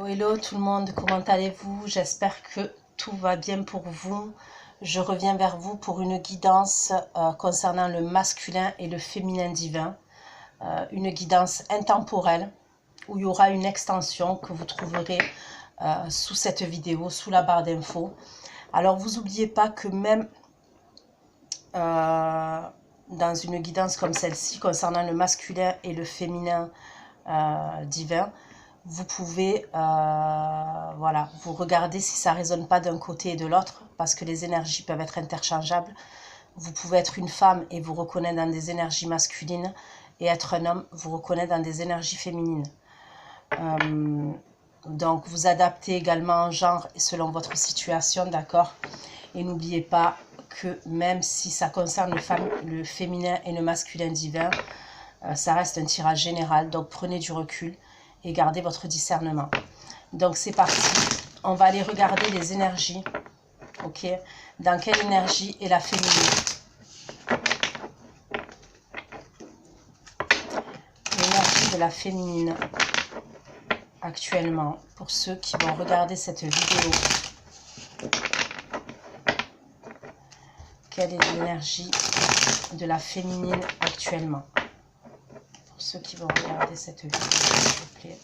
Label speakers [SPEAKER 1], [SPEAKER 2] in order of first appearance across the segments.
[SPEAKER 1] Hello tout le monde, comment allez-vous? J'espère que tout va bien pour vous. Je reviens vers vous pour une guidance concernant le masculin et le féminin divin. Une guidance intemporelle où il y aura une extension que vous trouverez sous cette vidéo, sous la barre d'infos. Alors vous n'oubliez pas que même dans une guidance comme celle-ci concernant le masculin et le féminin divin, vous pouvez voilà, vous regardez si ça ne résonne pas d'un côté et de l'autre, parce que les énergies peuvent être interchangeables. Vous pouvez être une femme et vous reconnaître dans des énergies masculines, et être un homme, vous reconnaître dans des énergies féminines. Donc vous adaptez également en genre selon votre situation, d'accord? Et n'oubliez pas que même si ça concerne le féminin et le masculin divin, ça reste un tirage général, donc prenez du recul et gardez votre discernement. Donc c'est parti, on va aller regarder les énergies, ok? Dans quelle énergie est la féminine? L'énergie de la féminine actuellement, pour ceux qui vont regarder cette vidéo. Quelle est l'énergie de la féminine actuellement? Pour ceux qui vont regarder cette vidéo, s'il vous plaît.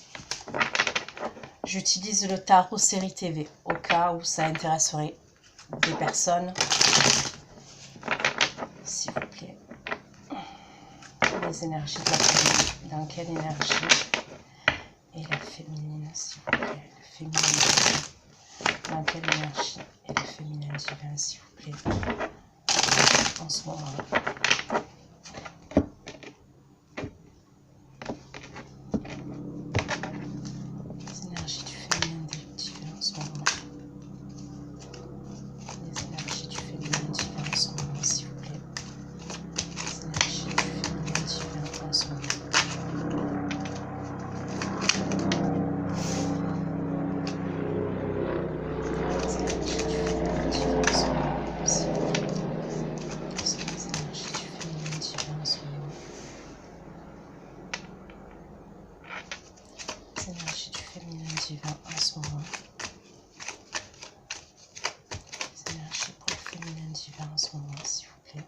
[SPEAKER 1] J'utilise le tarot série TV au cas où ça intéresserait des personnes. S'il vous plaît. Les énergies de la féminine. Dans quelle énergie est la féminine, s'il vous plaît? Le féminin divin. Dans quelle énergie est le féminin divin, s'il vous plaît? En ce moment. Les énergies du féminin divin en ce moment. Les énergies du féminin divin en ce moment, s'il vous plaît. Les énergies du féminin divin en ce moment. Énergie du féminin divin en ce moment. Les énergies pour le féminin divin en ce moment, s'il vous plaît.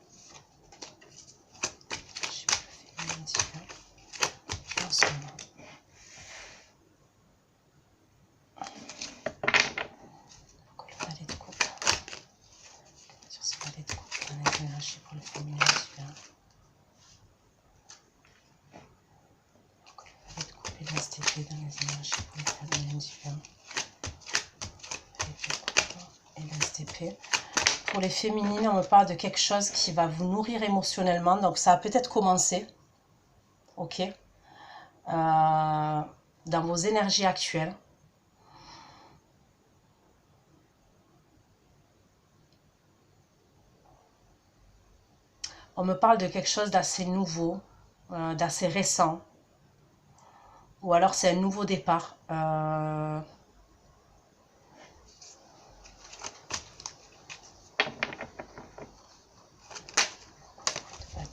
[SPEAKER 1] Énergie pour le féminin divin en ce moment. Donc le valet de coupe. Sur ce valet de coupe, on a les énergies pour le féminin divin. Donc le valet de coupe et l'STP dans les énergies pour le féminin divin. Et l'STP. Pour les féminines, on me parle de quelque chose qui va vous nourrir émotionnellement. Donc ça a peut-être commencé, ok, dans vos énergies actuelles. On me parle de quelque chose d'assez nouveau, d'assez récent. Ou alors c'est un nouveau départ.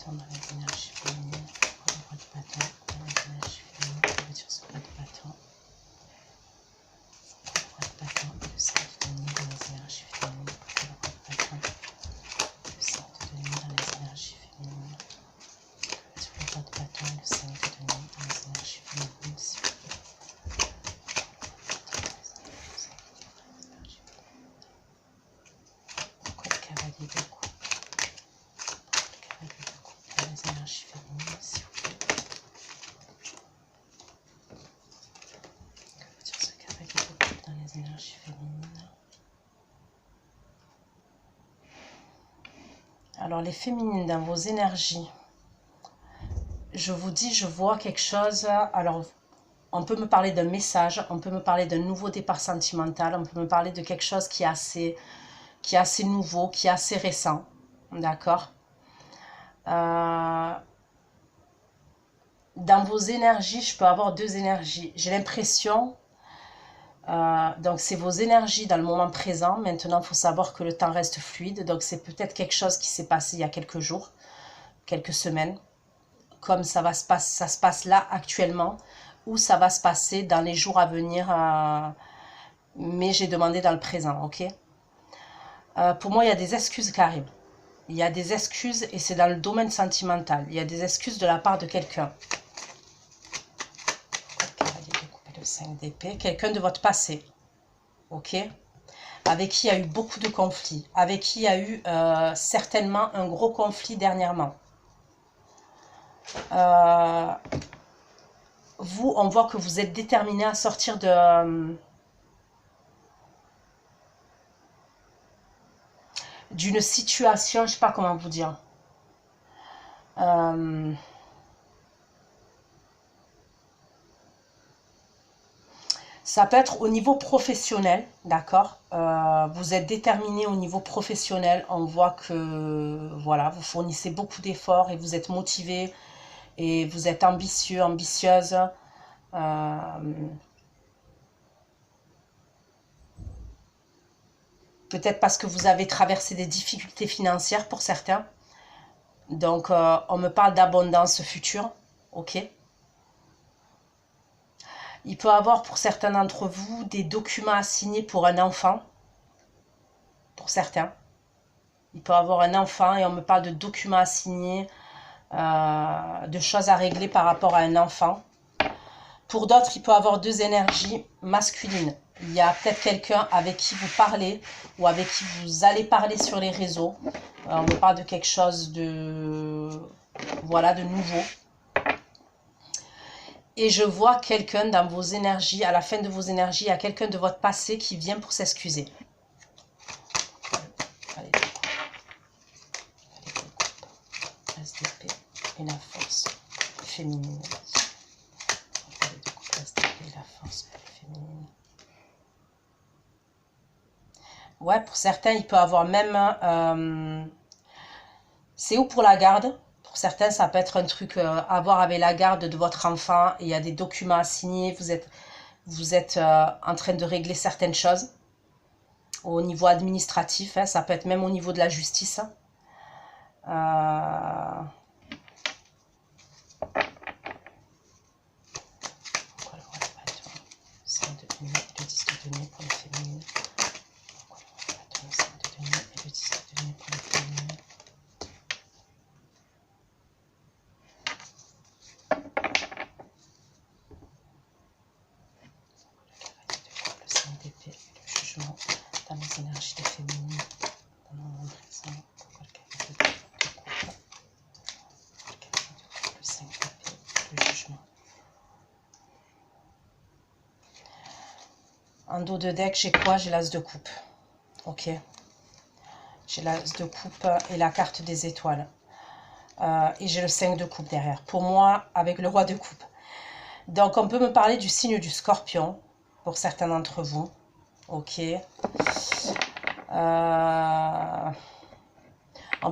[SPEAKER 1] Dans les énergies féminines, pour le roi de bâton, dans les énergies féminines, on va dire ce roi de bâton. Le roi de bâton et le 5 de Denis dans les énergies féminines, pour le roi de bâton, le 5 de Denis dans les énergies féminines. Sur le roi de bâton et le 5 de Denis dans les énergies féminines, s'il vous plaît. Pourquoi le cavalier de coupe? Les énergies féminines, s'il vous plaît. Que veut dire ce cavalier de coupe dans les énergies féminines? Alors les féminines dans vos énergies, je vous dis, je vois quelque chose. Alors on peut me parler d'un message, on peut me parler d'un nouveau départ sentimental, on peut me parler de quelque chose qui est assez nouveau, qui est assez récent, d'accord? Dans vos énergies, je peux avoir deux énergies. J'ai l'impression, donc c'est vos énergies dans le moment présent. Maintenant, il faut savoir que le temps reste fluide. Donc c'est peut-être quelque chose qui s'est passé il y a quelques jours, quelques semaines, comme ça se passe là actuellement. où ça va se passer dans les jours à venir, mais j'ai demandé dans le présent, ok? Pour moi, il y a des excuses qui arrivent. Il y a des excuses et c'est dans le domaine sentimental. Il y a des excuses de la part de quelqu'un. Le 5 d'épée. Quelqu'un de votre passé, ok? Avec qui il y a eu beaucoup de conflits. Avec qui il y a eu certainement un gros conflit dernièrement. Vous, on voit que vous êtes déterminé à sortir d'une situation, je ne sais pas comment vous dire. Ça peut être au niveau professionnel, d'accord? Vous êtes déterminé au niveau professionnel. On voit que voilà, vous fournissez beaucoup d'efforts et vous êtes motivé et vous êtes ambitieux, ambitieuse. Peut-être parce que vous avez traversé des difficultés financières pour certains. Donc, on me parle d'abondance future, ok? Il peut y avoir pour certains d'entre vous des documents à signer pour un enfant, pour certains. Il peut y avoir un enfant et on me parle de documents à signer, de choses à régler par rapport à un enfant. Pour d'autres, il peut y avoir deux énergies masculines. Il y a peut-être quelqu'un avec qui vous parlez ou avec qui vous allez parler sur les réseaux. On me parle de quelque chose de, voilà, de nouveau. Et je vois quelqu'un dans vos énergies, à la fin de vos énergies, il y a quelqu'un de votre passé qui vient pour s'excuser. Allez, l'as d'épée et la force féminine. L'as d'épée et la force féminine. Ouais, pour certains, il peut avoir même... c'est où pour la garde? Pour certains, ça peut être un truc à voir avec la garde de votre enfant. Il y a des documents à signer. Vous êtes en train de régler certaines choses au niveau administratif. Hein, ça peut être même au niveau de la justice. Pourquoi le roi de bâton, 5 de denier et le 10 de denier pour les féminines. Pourquoi le roi de bâton, 5 de denier et le 10 de denier pour les féminines. Le 5 d'épée et le jugement dans les énergies des féminines. Dans le moment présent. Pourquoi le cavalier de coupe. Le 5 d'épée et le jugement. En dos de deck, j'ai quoi? J'ai l'as de coupe. Ok. J'ai l'as de coupe et la carte des étoiles. Et j'ai le 5 de coupe derrière. Pour moi, avec le roi de coupe. Donc, on peut me parler du signe du scorpion, pour certains d'entre vous. Ok. On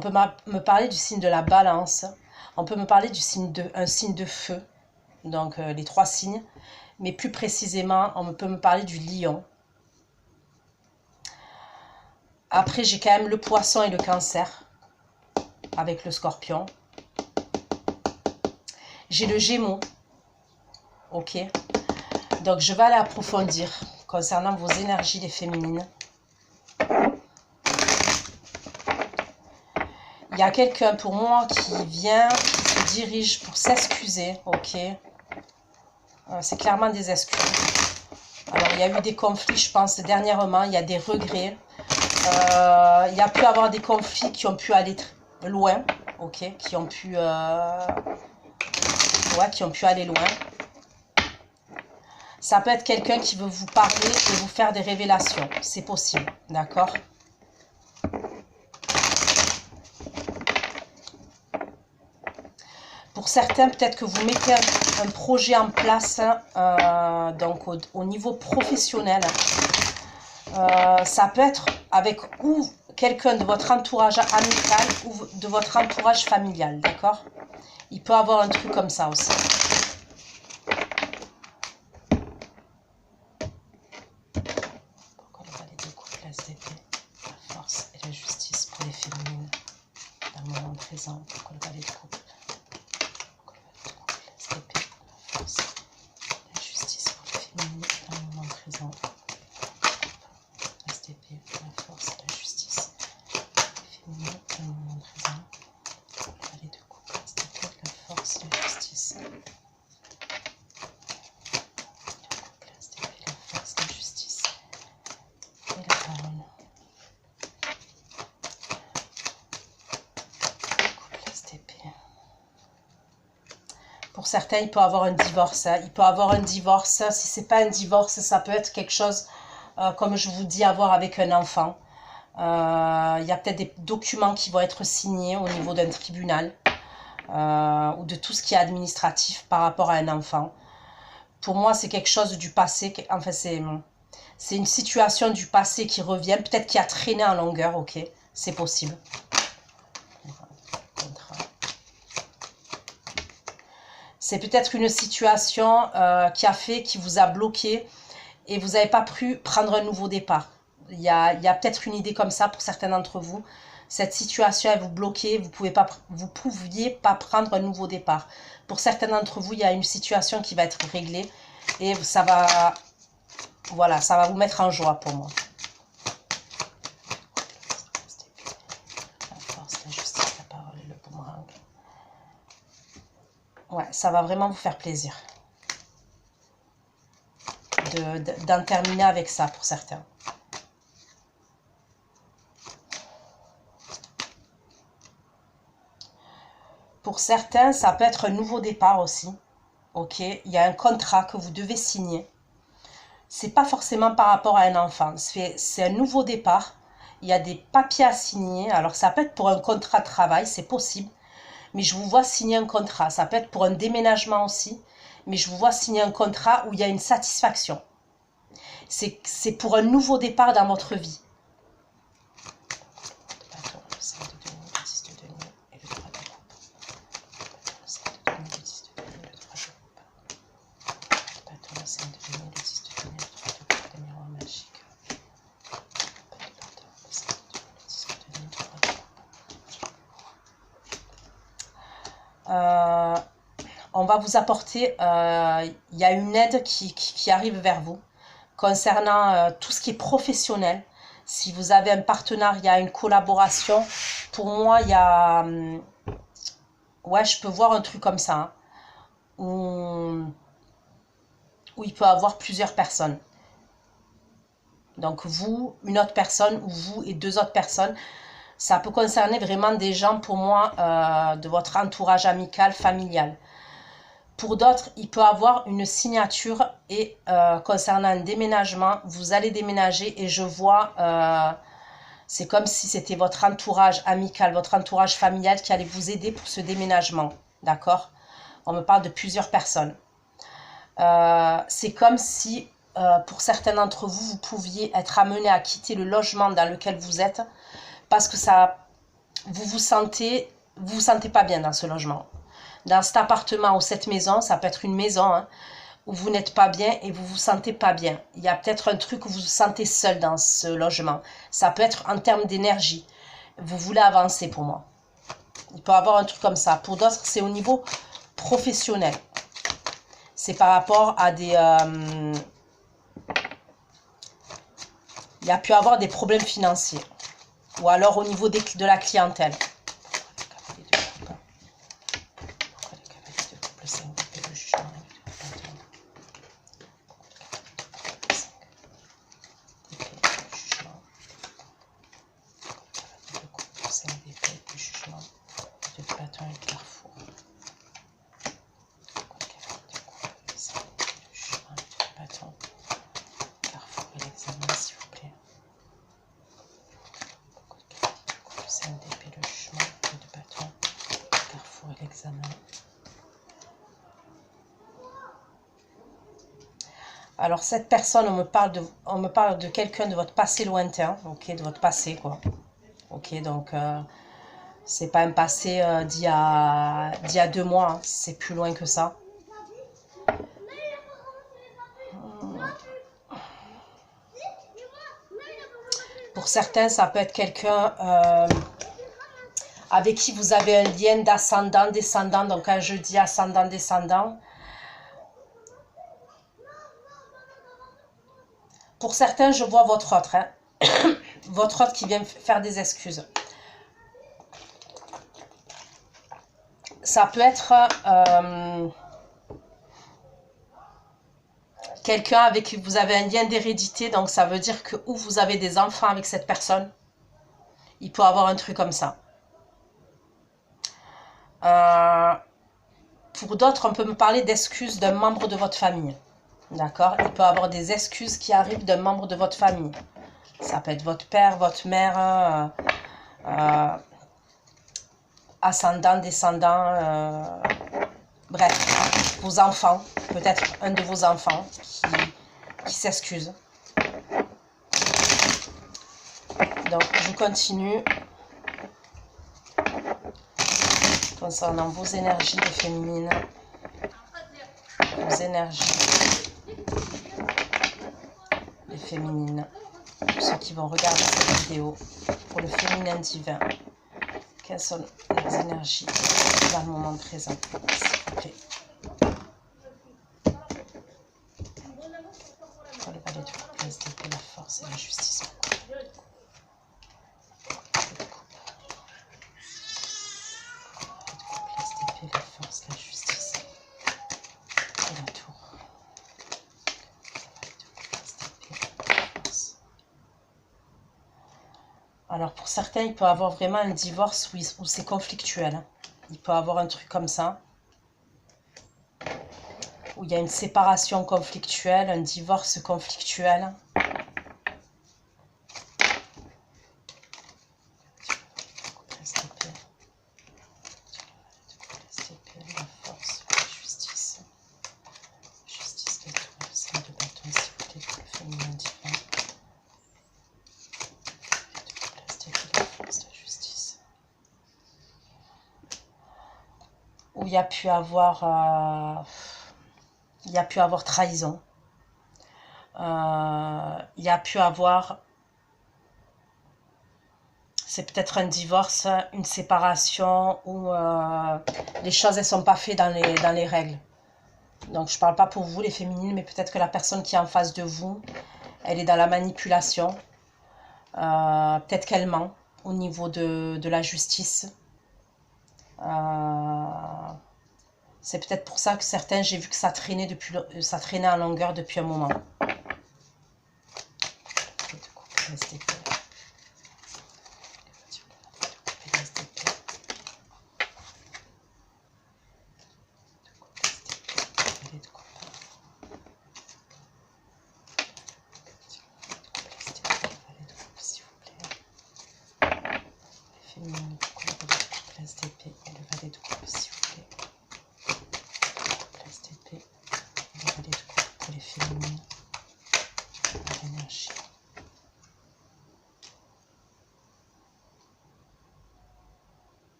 [SPEAKER 1] peut me parler du signe de la balance. On peut me parler du signe un signe de feu. Donc, les trois signes. Mais plus précisément, on peut me parler du lion. Après, j'ai quand même le poisson et le cancer avec le scorpion. J'ai le gémeaux. Ok. Donc, je vais aller approfondir concernant vos énergies, les féminines. Il y a quelqu'un pour moi qui vient, qui se dirige pour s'excuser. Ok. C'est clairement des excuses. Alors, il y a eu des conflits, je pense, dernièrement. Il y a des regrets. Il y a pu avoir des conflits qui ont pu aller loin, ok, qui ont pu aller loin. Ça peut être quelqu'un qui veut vous parler et vous faire des révélations, c'est possible, d'accord? Pour certains, peut-être que vous mettez un projet en place, donc au niveau professionnel. Ça peut être avec ou quelqu'un de votre entourage amical ou de votre entourage familial, d'accord? Il peut avoir un truc comme ça aussi. Pourquoi le valet de coupe, l'as d'épée, la force et la justice pour les féminines dans le moment présent? Pourquoi le valet de coupe? Pourquoi le valet de coupe, l'as d'épée, la force et certains, il peut avoir un divorce. Hein. Il peut avoir un divorce. Si c'est pas un divorce, ça peut être quelque chose, comme je vous dis, à voir avec un enfant. Il y a peut-être des documents qui vont être signés au niveau d'un tribunal ou de tout ce qui est administratif par rapport à un enfant. Pour moi, c'est quelque chose du passé. Enfin, c'est une situation du passé qui revient. Peut-être qui a traîné en longueur, ok. C'est possible. C'est peut-être une situation qui vous a bloqué et vous n'avez pas pu prendre un nouveau départ. Il y a peut-être une idée comme ça pour certains d'entre vous. Cette situation, elle vous bloquait, vous pouviez pas prendre un nouveau départ. Pour certains d'entre vous, il y a une situation qui va être réglée et ça va, voilà, ça va vous mettre en joie pour moi. La force, la justice, la parole et le boomerang. Ouais, ça va vraiment vous faire plaisir d'en terminer avec ça pour certains. Pour certains, ça peut être un nouveau départ aussi. Ok, il y a un contrat que vous devez signer. C'est pas forcément par rapport à un enfant. C'est un nouveau départ. Il y a des papiers à signer. Alors, ça peut être pour un contrat de travail, c'est possible. Mais je vous vois signer un contrat. Ça peut être pour un déménagement aussi. Mais je vous vois signer un contrat où il y a une satisfaction. C'est pour un nouveau départ dans votre vie. On va vous apporter, il y a une aide qui arrive vers vous concernant tout ce qui est professionnel. Si vous avez un partenariat, une collaboration, pour moi, il y a... ouais, je peux voir un truc comme ça, hein, où il peut y avoir plusieurs personnes. Donc vous, une autre personne, ou vous et deux autres personnes. Ça peut concerner vraiment des gens, pour moi, de votre entourage amical, familial. Pour d'autres, il peut avoir une signature et concernant un déménagement, vous allez déménager et je vois, c'est comme si c'était votre entourage amical, votre entourage familial qui allait vous aider pour ce déménagement. D'accord? On me parle de plusieurs personnes. C'est comme si, pour certains d'entre vous, vous pouviez être amené à quitter le logement dans lequel vous êtes parce que ça, vous sentez pas bien dans ce logement. Dans cet appartement ou cette maison, ça peut être une maison, hein, où vous n'êtes pas bien et vous vous sentez pas bien. Il y a peut-être un truc où vous vous sentez seul dans ce logement. Ça peut être en termes d'énergie. Vous voulez avancer pour moi. Il peut y avoir un truc comme ça. Pour d'autres, c'est au niveau professionnel. C'est par rapport à des... il y a pu avoir des problèmes financiers. Ou alors au niveau de la clientèle. Alors cette personne, on me parle de quelqu'un de votre passé lointain, ok, de votre passé quoi. Ok, donc c'est pas un passé d'il y a 2 mois, hein, c'est plus loin que ça. Pour certains, ça peut être quelqu'un avec qui vous avez un lien d'ascendant, descendant. Donc quand je dis ascendant, descendant, pour certains, je vois votre autre, hein. Votre autre qui vient faire des excuses. Ça peut être quelqu'un avec qui vous avez un lien d'hérédité. Donc ça veut dire que ou vous avez des enfants avec cette personne. Il peut avoir un truc comme ça. Pour d'autres, on peut me parler d'excuses d'un membre de votre famille. D'accord? Il peut y avoir des excuses qui arrivent d'un membre de votre famille. Ça peut être votre père, votre mère, ascendant, descendant, bref, vos enfants, peut-être un de vos enfants qui s'excuse. Donc, je continue concernant vos énergies les féminines, vos énergies les féminines, ceux qui vont regarder cette vidéo pour le féminin divin. Quelles sont les énergies dans le moment présent, s'il vous plaît. Pour le valet de coupe, place d'épée, la force et la justice. La force, la justice et la tour. Alors pour certains, il peut y avoir vraiment un divorce où c'est conflictuel. Il peut y avoir un truc comme ça, où il y a une séparation conflictuelle, un divorce conflictuel. Où il y a pu avoir trahison, il y a pu avoir, c'est peut-être un divorce, une séparation où les choses ne sont pas faites dans les règles. Donc je ne parle pas pour vous les féminines, mais peut-être que la personne qui est en face de vous, elle est dans la manipulation, peut-être qu'elle ment au niveau de la justice. C'est peut-être pour ça que certains, j'ai vu que ça traînait en longueur depuis un moment.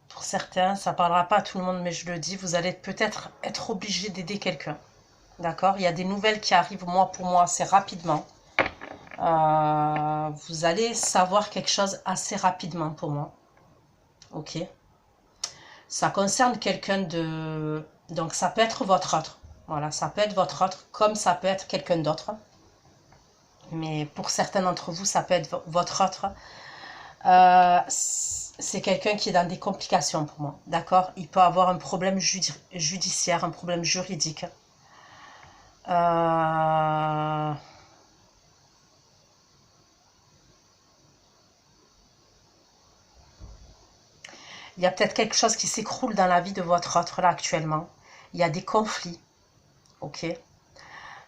[SPEAKER 1] Pour certains, ça ne parlera pas à tout le monde, mais je le dis, vous allez peut-être être obligé d'aider quelqu'un. D'accord? Il y a des nouvelles qui arrivent, pour moi, assez rapidement. Vous allez savoir quelque chose assez rapidement pour moi. Ok? Ça concerne quelqu'un de... Donc, ça peut être votre autre. Voilà, ça peut être votre autre, comme ça peut être quelqu'un d'autre. Mais pour certains d'entre vous, ça peut être votre autre. C'est quelqu'un qui est dans des complications pour moi, d'accord? Il peut avoir un problème judiciaire, un problème juridique. Il y a peut-être quelque chose qui s'écroule dans la vie de votre autre là actuellement. Il y a des conflits, ok?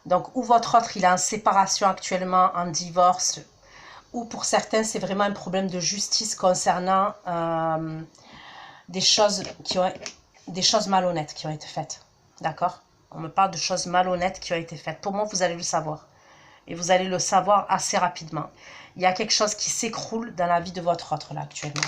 [SPEAKER 1] Donc, ou votre autre, il est en séparation actuellement, en divorce, ou pour certains, c'est vraiment un problème de justice concernant des choses malhonnêtes qui ont été faites. D'accord? On me parle de choses malhonnêtes qui ont été faites. Pour moi, vous allez le savoir. Et vous allez le savoir assez rapidement. Il y a quelque chose qui s'écroule dans la vie de votre autre là actuellement.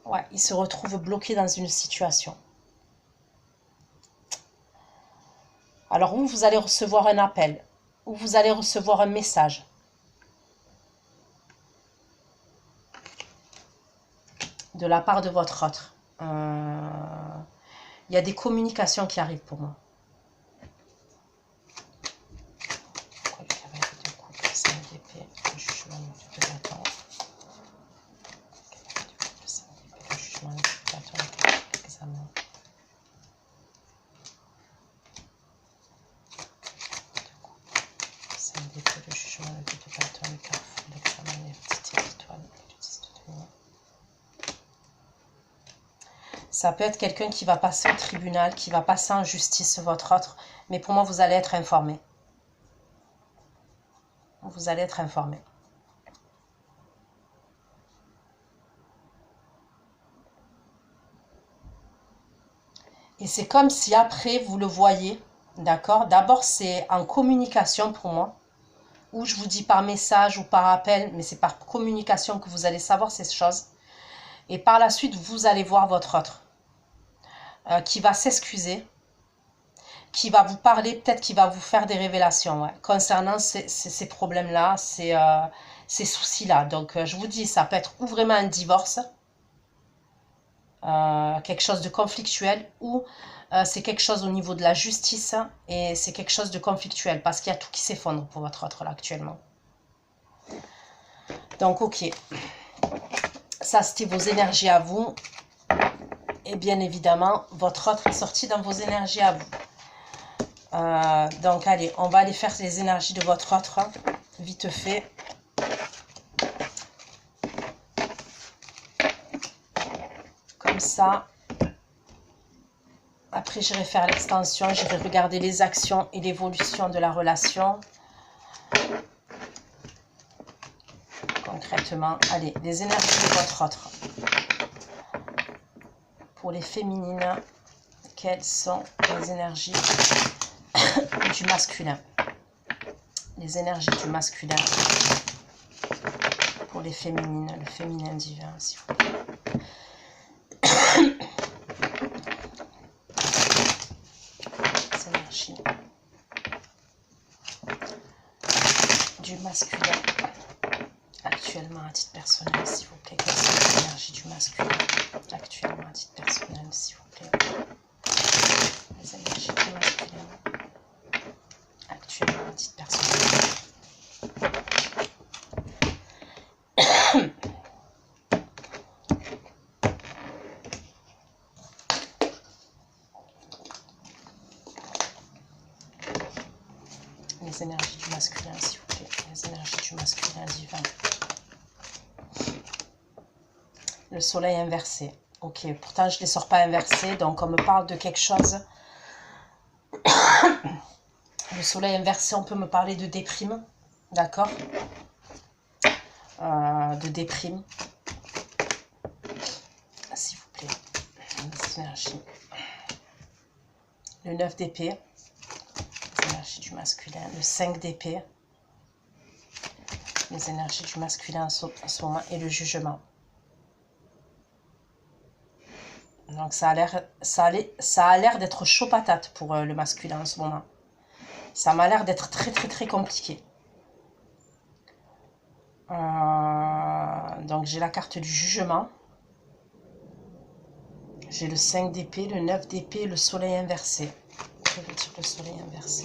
[SPEAKER 1] Ouais, il se retrouve bloqué dans une situation. Alors, où vous allez recevoir un appel, où vous allez recevoir un message. De la part de votre autre. Il y a des communications qui arrivent pour moi. Ça peut être quelqu'un qui va passer au tribunal, qui va passer en justice, votre autre. Mais pour moi, vous allez être informé. Vous allez être informé. Et c'est comme si après, vous le voyez, d'accord? D'abord, c'est en communication pour moi, ou je vous dis par message ou par appel, mais c'est par communication que vous allez savoir ces choses. Et par la suite, vous allez voir votre autre, qui va s'excuser, qui va vous parler, peut-être qui va vous faire des révélations, ouais, concernant ces problèmes-là, ces soucis-là. Donc, je vous dis, ça peut être ou vraiment un divorce, quelque chose de conflictuel, ou c'est quelque chose au niveau de la justice, et c'est quelque chose de conflictuel, parce qu'il y a tout qui s'effondre pour votre autre, là, actuellement. Donc, ok. Ça, c'était vos énergies à vous. Et bien évidemment, votre autre est sorti dans vos énergies à vous. Donc, allez, on va aller faire les énergies de votre autre, vite fait. Comme ça. Après, j'irai faire l'extension, j'irai regarder les actions et l'évolution de la relation. Concrètement, allez, les énergies de votre autre. Pour les féminines, quelles sont les énergies du masculin? Les énergies du masculin pour les féminines, le féminin divin, s'il vous plaît. Les énergies du masculin actuellement à titre personnel, s'il vous plaît. Quelles sont les énergies du masculin actuellement à titre personnel, s'il vous plaît? Les énergies du masculin actuellement à titre personnel. Les énergies du masculin, s'il vous plaît. Les énergies du masculin divin. Le soleil inversé. Ok, pourtant je ne les sors pas inversés, donc on me parle de quelque chose. Le soleil inversé, on peut me parler de déprime, d'accord? De déprime. S'il vous plaît. Les énergies. Le 9 d'épée. Les énergies du masculin. Le 5 d'épée. Les énergies du masculin en ce moment. Et le jugement. Donc ça a l'air d'être chaud patate pour le masculin en ce moment. Ça m'a l'air d'être très très très compliqué. Donc j'ai la carte du jugement. J'ai le 5 d'épée, le 9 d'épée, le soleil inversé. Que veut dire le soleil inversé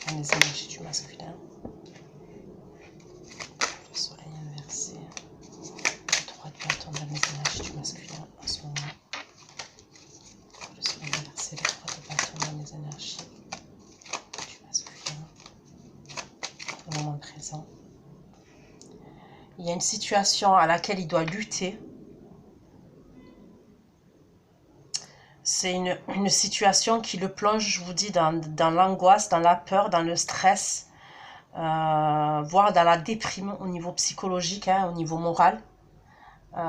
[SPEAKER 1] dans les énergies du masculin? Le soleil inversé. Le 3 de bâton dans les énergies du masculin en ce moment. Le soleil inversé, le 3 de bâton dans les énergies du masculin. Au moment présent. Il y a une situation à laquelle il doit lutter. C'est une situation qui le plonge, je vous dis, dans l'angoisse, dans la peur, dans le stress, voire dans la déprime au niveau psychologique, hein, au niveau moral. Le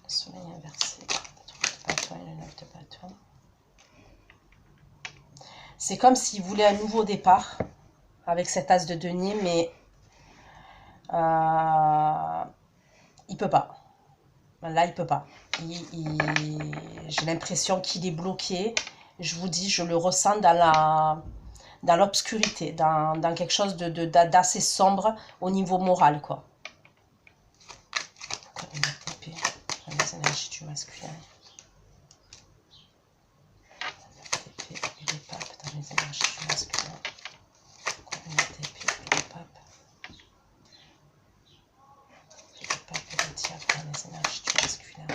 [SPEAKER 1] soleil inversé, le 3 de bâton et le 9 de bâton. C'est comme s'il voulait un nouveau départ avec cet as de denier, mais il peut pas. Là, il peut pas. J'ai l'impression qu'il est bloqué. Je vous dis, je le ressens dans l'obscurité, dans quelque chose d'assez sombre au niveau moral, quoi. Pourquoi les énergies du masculin? Les papes dans les énergies du masculin. Pourquoi les papes? Les papes et le diable dans les énergies du masculin.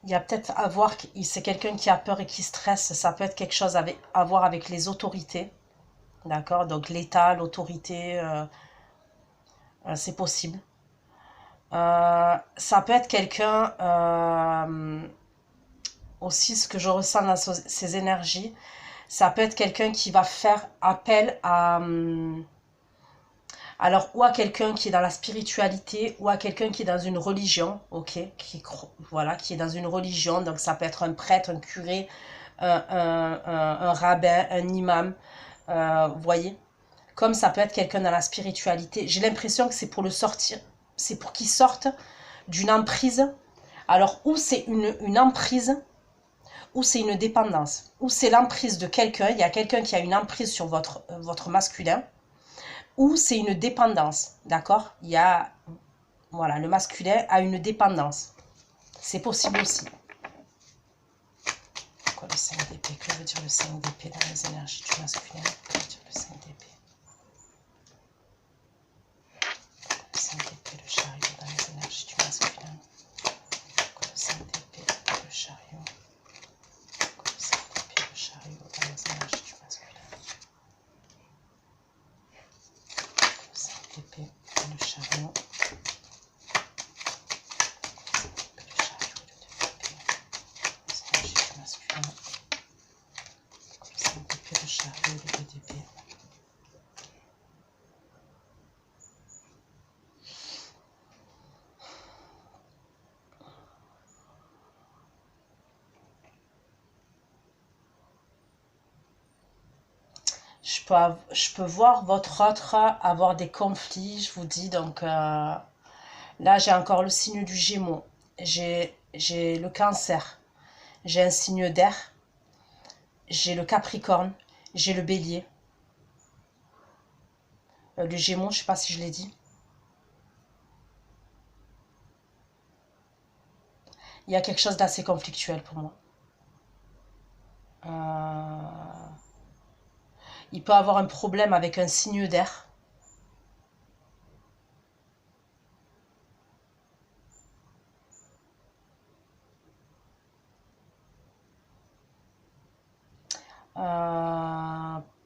[SPEAKER 1] Il y a peut-être à voir, c'est quelqu'un qui a peur et qui stresse, ça peut être quelque chose à voir avec les autorités. D'accord? Donc l'État, l'autorité, c'est possible. Ça peut être quelqu'un, aussi ce que je ressens dans ces énergies, ça peut être quelqu'un qui va faire appel à... alors, ou à quelqu'un qui est dans la spiritualité, ou à quelqu'un qui est dans une religion, ok, voilà, qui est dans une religion, donc ça peut être un prêtre, un curé, un rabbin, un imam, vous voyez, comme ça peut être quelqu'un dans la spiritualité. J'ai l'impression que c'est pour le sortir, c'est pour qu'il sorte d'une emprise. Alors, ou c'est une emprise, ou c'est une dépendance, ou c'est l'emprise de quelqu'un, il y a quelqu'un qui a une emprise sur votre masculin, ou c'est une dépendance, d'accord? Il y a, voilà, le masculin a une dépendance. C'est possible aussi. Quoi le 5 d'épée? Que veut dire le 5 d'épée dans les énergies du masculin? Que veut dire le 5 d'épée? Le 5 d'épée, le chariot dans les énergies du masculin. Quoi le 5 d'épée, le chariot? Quoi le 5 d'épée, le chariot dans les énergies du masculin? Le 5 d'épée, le chariot. Je peux voir votre autre avoir des conflits, je vous dis. Donc là, j'ai encore le signe du Gémeaux. J'ai le Cancer. J'ai un signe d'air. J'ai le Capricorne. J'ai le Bélier. Le Gémeaux, je ne sais pas si je l'ai dit. Il y a quelque chose d'assez conflictuel pour moi. Il peut avoir un problème avec un signe d'air.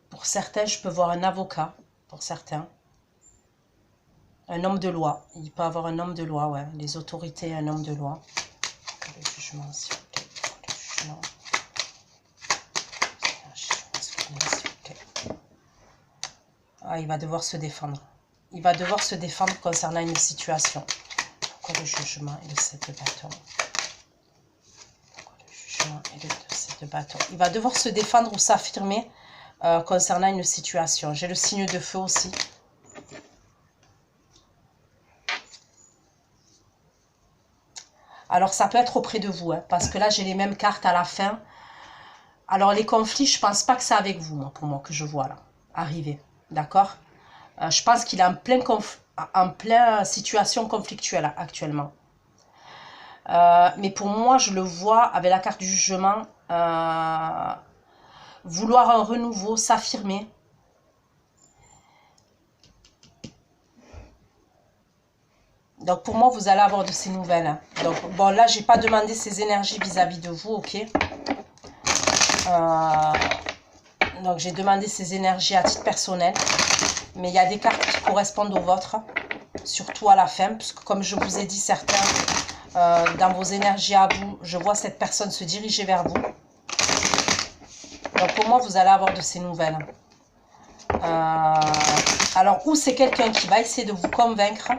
[SPEAKER 1] Pour certains, je peux voir un avocat. Pour certains. Un homme de loi. Il peut avoir un homme de loi, ouais. Les autorités, un homme de loi. Le jugement, s'il vous plaît. Le jugement. Ah, il va devoir se défendre. Il va devoir se défendre concernant une situation. Pourquoi le jugement et le 7 de bâton? Pourquoi le jugement et le 7 de bâton? Il va devoir se défendre ou s'affirmer concernant une situation. J'ai le signe de feu aussi. Alors, ça peut être auprès de vous, hein, parce que là, j'ai les mêmes cartes à la fin. Alors, les conflits, je pense pas que c'est avec vous, moi, pour moi, que je vois là, arriver. D'accord? Je pense qu'il est en plein situation conflictuelle actuellement. Mais pour moi, je le vois avec la carte du jugement, vouloir un renouveau, s'affirmer. Donc pour moi, vous allez avoir de ces nouvelles. Hein. Donc bon, là, j'ai pas demandé ces énergies vis-à-vis de vous, ok. Donc j'ai demandé ces énergies à titre personnel. Mais il y a des cartes qui correspondent aux vôtres, surtout à la fin, puisque comme je vous ai dit, certains, dans vos énergies à vous, je vois cette personne se diriger vers vous. Donc pour moi, vous allez avoir de ces nouvelles. Alors, ou c'est quelqu'un qui va essayer de vous convaincre.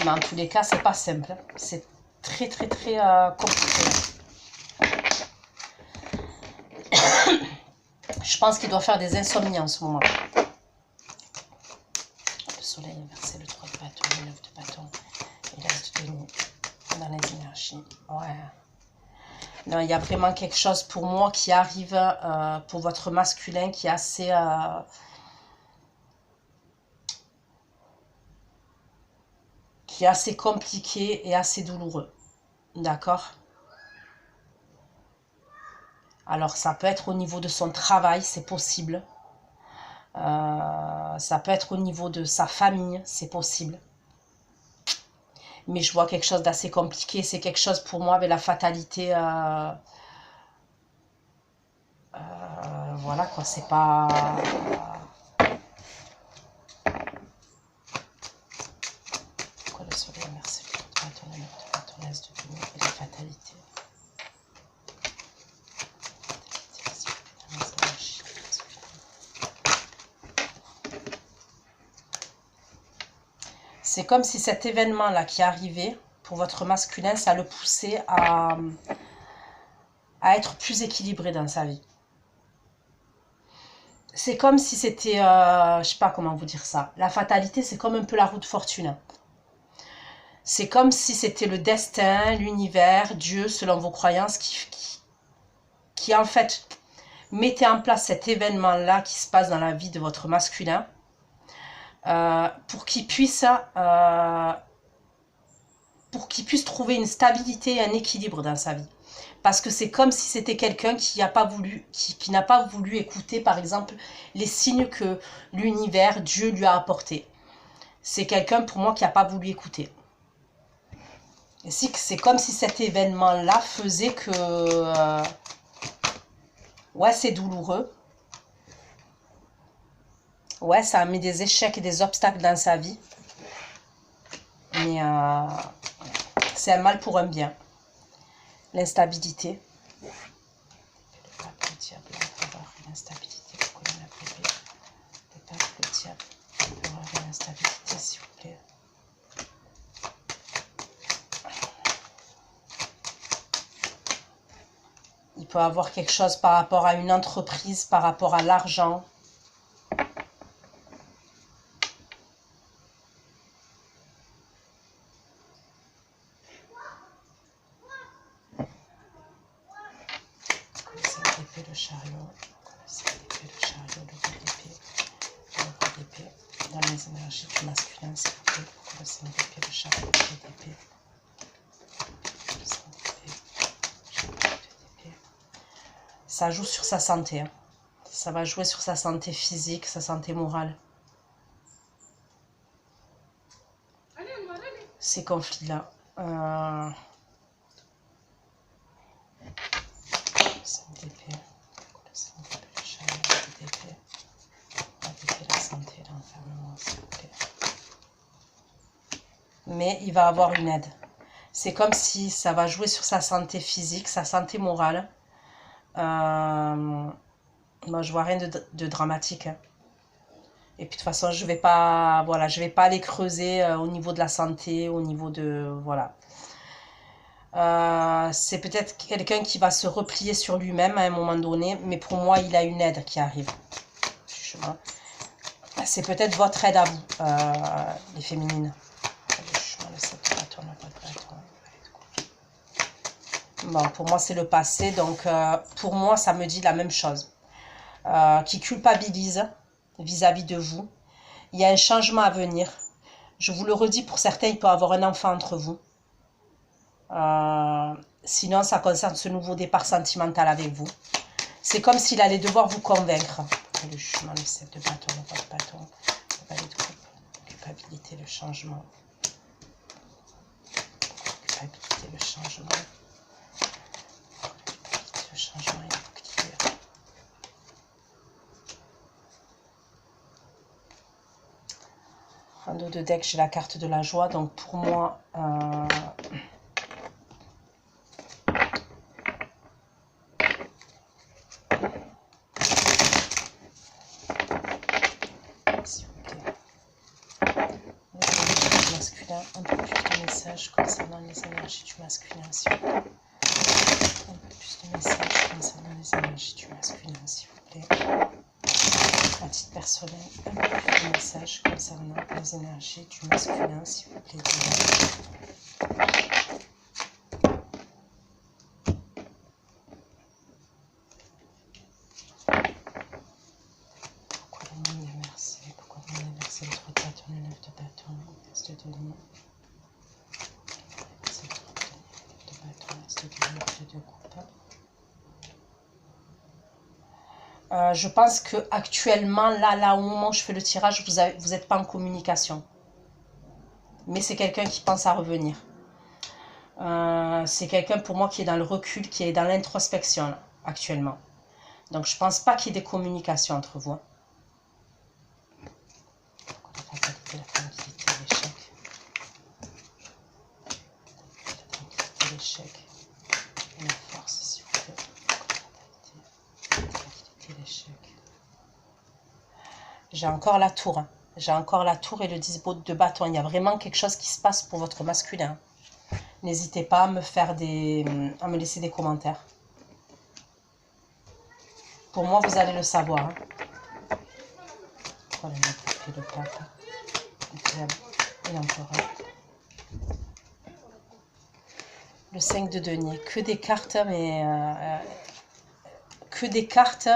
[SPEAKER 1] Mais en tous les cas, c'est pas simple. C'est très, très, très compliqué. Je pense qu'il doit faire des insomnies en ce moment. Le soleil inversé, le 3 de bâton, le 9 de bâton et l'as de denier dans les énergies. Ouais. Non, il y a vraiment quelque chose pour moi qui arrive pour votre masculin qui est assez... qui est assez compliqué et assez douloureux. D'accord? Alors, ça peut être au niveau de son travail, c'est possible. Ça peut être au niveau de sa famille, c'est possible. mais je vois quelque chose d'assez compliqué. C'est quelque chose pour moi avec la fatalité. Voilà quoi, c'est pas... Pourquoi le soleil inversé, le bâton, le 9 de bâton, l'as de denier et la fatalité. C'est comme si cet événement-là qui est arrivé, pour votre masculin, ça le poussait à être plus équilibré dans sa vie. C'est comme si c'était, je sais pas comment vous dire ça. La fatalité, c'est comme un peu la roue de fortune. C'est comme si c'était le destin, l'univers, Dieu, selon vos croyances, qui en fait mettait en place cet événement-là qui se passe dans la vie de votre masculin pour qu'il puisse trouver une stabilité et un équilibre dans sa vie. Parce que c'est comme si c'était quelqu'un qui n'a pas voulu écouter, par exemple, les signes que l'univers, Dieu lui a apportés. C'est quelqu'un, pour moi, qui n'a pas voulu écouter. Et c'est comme si cet événement-là faisait que... ouais, c'est douloureux. Ouais, ça a mis des échecs et des obstacles dans sa vie. Mais c'est un mal pour un bien. L'instabilité. Le pape, le diable, l'empereur et l'instabilité. Pourquoi il a bébé? Le pape, le diable, l'empereur et l'instabilité, s'il vous plaît. Il peut avoir quelque chose par rapport à une entreprise, par rapport à l'argent. Le chariot, le chariot, le roi d'épée, dans les énergies du masculin, s'il vous plaît, pourquoi le 5 d'épée, le chariot, le roi d'épée, le 5 d'épée, ça joue sur sa santé, hein. Ça va jouer sur sa santé physique, sa santé morale. Ces conflits-là. Mais il va avoir une aide. C'est comme si ça va jouer sur sa santé physique, sa santé morale. Moi, je vois rien de dramatique. Hein. Et puis de toute façon, je vais pas, voilà, je vais pas aller creuser au niveau de la santé, au niveau de, voilà. C'est peut-être quelqu'un qui va se replier sur lui-même à un moment donné, mais pour moi, il a une aide qui arrive. C'est peut-être votre aide à vous, les féminines. Bon, pour moi, c'est le passé, donc pour moi, ça me dit la même chose. Qui culpabilise vis-à-vis de vous. Il y a un changement à venir. Je vous le redis, pour certains, il peut y avoir un enfant entre vous. Sinon, ça concerne ce nouveau départ sentimental avec vous. C'est comme s'il allait devoir vous convaincre. Le jugement, le 7 de bâton, le roi de bâton, le valet de coupe, culpabilité, le changement. Culpabilité, le changement. Le changement et le bouclier. En dos de deck, j'ai la carte de la joie. Donc pour moi... un peu plus de messages concernant les énergies du masculin, s'il vous plaît. Un peu plus de messages concernant les énergies du masculin, s'il vous plaît. À titre personnel, un peu plus de messages concernant les énergies du masculin, s'il vous plaît. Pourquoi le monde est versé? Pourquoi le monde est versé? Le 3 de bâton, le 9 de bâton, le 10 de denier. Je pense que actuellement, là au moment où je fais le tirage, vous n'êtes pas en communication. mais c'est quelqu'un qui pense à revenir. C'est quelqu'un pour moi qui est dans le recul, qui est dans l'introspection actuellement. Donc je pense pas qu'il y ait des communications entre vous. La fatalité, la tranquillité, l'échec. La tranquillité, l'échec. Et la force, s'il vous plaît. La tranquillité, l'échec. J'ai encore la tour. J'ai encore la tour et le 10 de bâton. Il y a vraiment quelque chose qui se passe pour votre masculin. N'hésitez pas à me faire à me laisser des commentaires. Pour moi, vous allez le savoir. Oh, le pape. Et l'empereur. Le 5 de denier. Que des cartes, mais... que des cartes...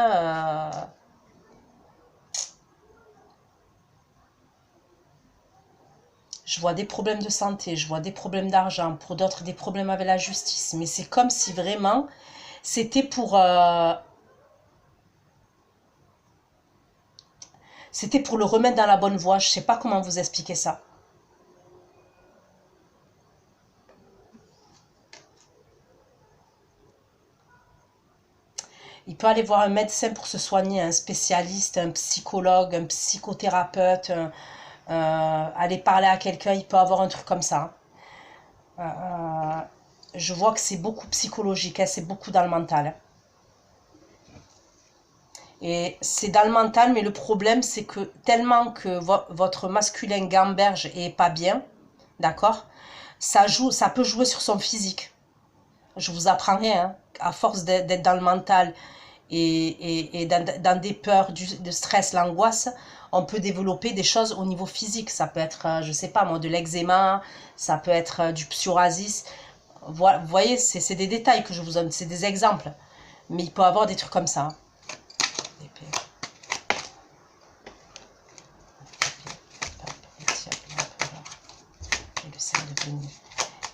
[SPEAKER 1] je vois des problèmes de santé, je vois des problèmes d'argent, pour d'autres des problèmes avec la justice. Mais c'est comme si vraiment c'était pour le remettre dans la bonne voie. Je ne sais pas comment vous expliquer ça. Il peut aller voir un médecin pour se soigner, un spécialiste, un psychologue, un psychothérapeute, aller parler à quelqu'un, il peut avoir un truc comme ça. Je vois que c'est beaucoup psychologique, hein, c'est beaucoup dans le mental. Hein. Et c'est dans le mental, mais le problème, c'est que tellement que votre masculin gamberge et pas bien, d'accord, ça peut jouer sur son physique. Je vous apprends rien, hein, à force d'être dans le mental et dans des peurs, de stress, l'angoisse, on peut développer des choses au niveau physique. Ça peut être, je sais pas moi, de l'eczéma, ça peut être du psoriasis. Vous voyez, c'est des détails que je vous donne, c'est des exemples. Mais il peut y avoir des trucs comme ça. Hein.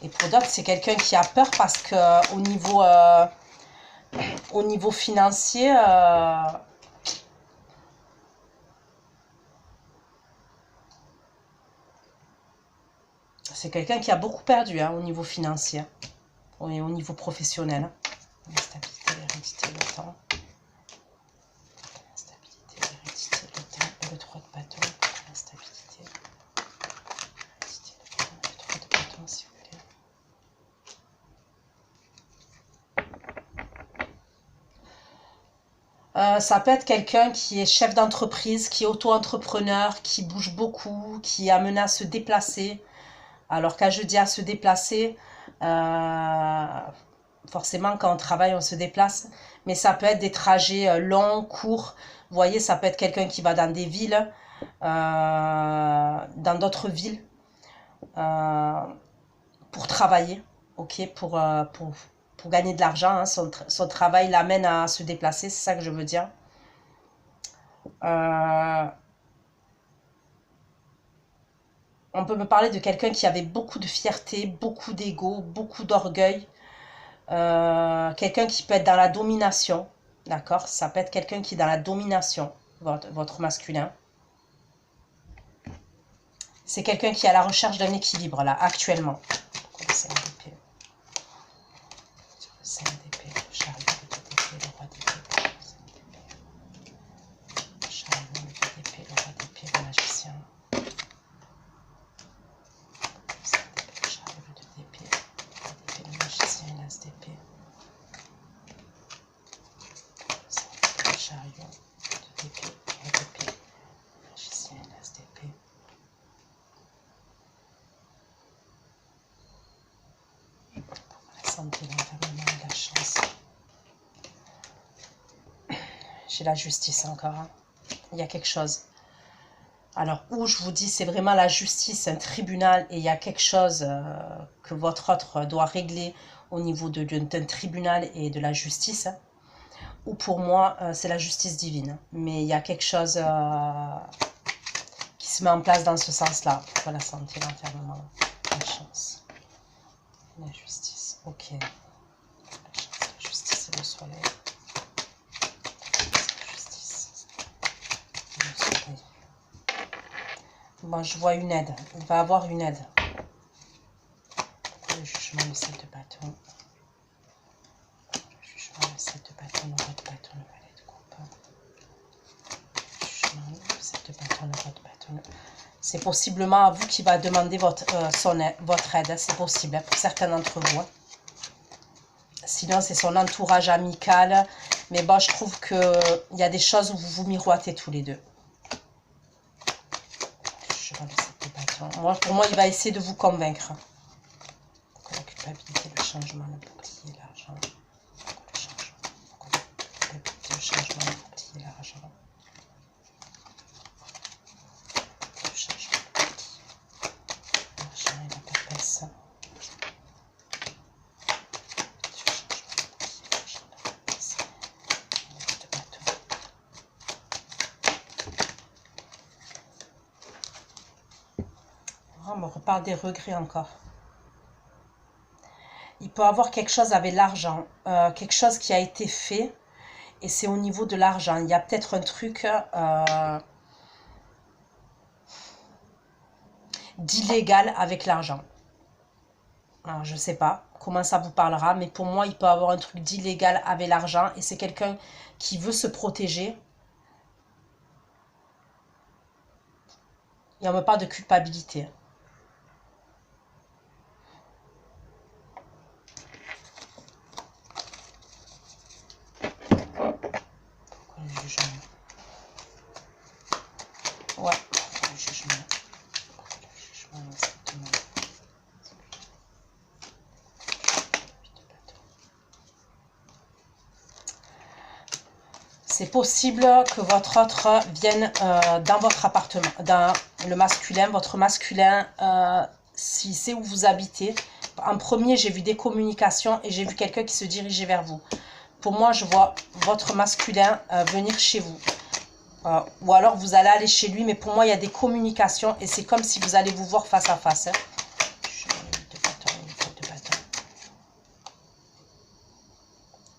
[SPEAKER 1] Et pour d'autres, c'est quelqu'un qui a peur parce que au niveau financier, c'est quelqu'un qui a beaucoup perdu hein, au niveau financier et au niveau professionnel. La stabilité, l'hérédité, le temps. La stabilité, l'hérédité, le temps et le 3 de bâton. La stabilité, l'hérédité, le temps et le 3 de bâton, s'il vous plaît. Ça peut être quelqu'un qui est chef d'entreprise, qui est auto-entrepreneur, qui bouge beaucoup, qui est amené à se déplacer. Alors quand je dis à se déplacer, forcément quand on travaille on se déplace, mais ça peut être des trajets longs, courts. Vous voyez, ça peut être quelqu'un qui va dans des villes, dans d'autres villes, pour travailler, ok, pour gagner de l'argent. Hein. Son travail l'amène à se déplacer, c'est ça que je veux dire. On peut me parler de quelqu'un qui avait beaucoup de fierté, beaucoup d'ego, beaucoup d'orgueil. Quelqu'un qui peut être dans la domination. D'accord? Ça peut être quelqu'un qui est dans la domination, votre masculin. C'est quelqu'un qui est à la recherche d'un équilibre, là, actuellement. Le 5 d'épée. Le 5 d'épée, le chariot, le 2 d'épée, le roi d'épée. Le 5 d'épée. Le chariot, le 2 d'épée, le roi d'épée, le magicien. Chariot, de d'épée, d'épée, magicien, l'as d'épée. Pour la santé, l'enfermement et la chance. J'ai la justice encore. Hein. Il y a quelque chose. Alors, où je vous dis, c'est vraiment la justice, un tribunal, et il y a quelque chose que votre autre doit régler au niveau d'un tribunal et de la justice. Hein. Ou pour moi, c'est la justice divine. Mais il y a quelque chose qui se met en place dans ce sens-là. Pour la santé, l'enfermement, la chance, la justice. Ok. La chance, la justice et le soleil. La justice et le soleil. Bon, je vois une aide. Il va avoir une aide. Le jugement, le 7 de bâton. Le jugement, le 7 de bâton, le roi de bâton, le valet de coupe. Le jugement, le 7 de bâton, le roi de bâton. C'est possiblement à vous qui va demander votre aide. C'est possible pour certains d'entre vous. Sinon, c'est son entourage amical. Mais bon, je trouve qu'il y a des choses où vous vous miroitez tous les deux. Pour moi, il va essayer de vous convaincre. La culpabilité, le changement, le bouclier, l'argent. Le changement, le bouclier, l'argent. Le changement, le bouclier. L'argent et la papesse. On me reparle des regrets encore. Il peut avoir quelque chose avec l'argent, quelque chose qui a été fait, et c'est au niveau de l'argent. Il y a peut-être un truc d'illégal avec l'argent. Alors, je ne sais pas comment ça vous parlera, mais pour moi, il peut avoir un truc d'illégal avec l'argent, et c'est quelqu'un qui veut se protéger. Et on me parle de culpabilité. Le jugement. Ouais, le jugement. Le jugement, exactement. C'est possible que votre autre vienne dans votre appartement, dans le masculin, votre masculin, s'il sait où vous habitez. En premier, j'ai vu des communications et j'ai vu quelqu'un qui se dirigeait vers vous. Pour moi, je vois votre masculin venir chez vous. Ou alors, vous allez aller chez lui. Mais pour moi, il y a des communications. Et c'est comme si vous allez vous voir face à face.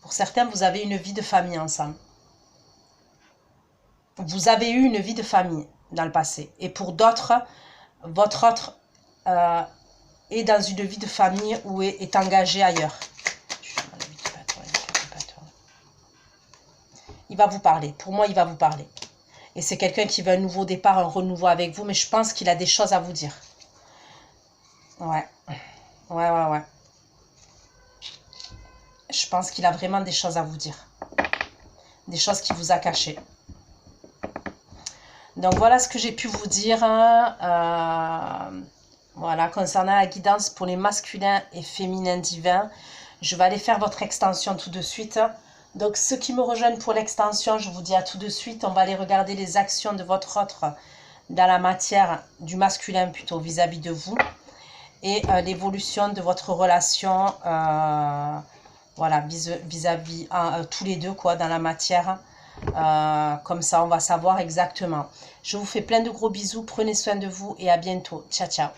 [SPEAKER 1] Pour certains, vous avez une vie de famille ensemble. Vous avez eu une vie de famille dans le passé. Et pour d'autres, votre autre est dans une vie de famille ou est engagé ailleurs. Il va vous parler. Pour moi, il va vous parler. Et c'est quelqu'un qui veut un nouveau départ, un renouveau avec vous. Mais je pense qu'il a des choses à vous dire. Ouais. Ouais. Je pense qu'il a vraiment des choses à vous dire. Des choses qu'il vous a cachées. Donc, voilà ce que j'ai pu vous dire. Voilà, concernant la guidance pour les masculins et féminins divins. Je vais aller faire votre extension tout de suite. Donc, ceux qui me rejoignent pour l'extension, je vous dis à tout de suite. On va aller regarder les actions de votre autre dans la matière du masculin plutôt vis-à-vis de vous. Et l'évolution de votre relation, voilà, vis-à-vis tous les deux, quoi, dans la matière. Comme ça, on va savoir exactement. Je vous fais plein de gros bisous. Prenez soin de vous et à bientôt. Ciao, ciao.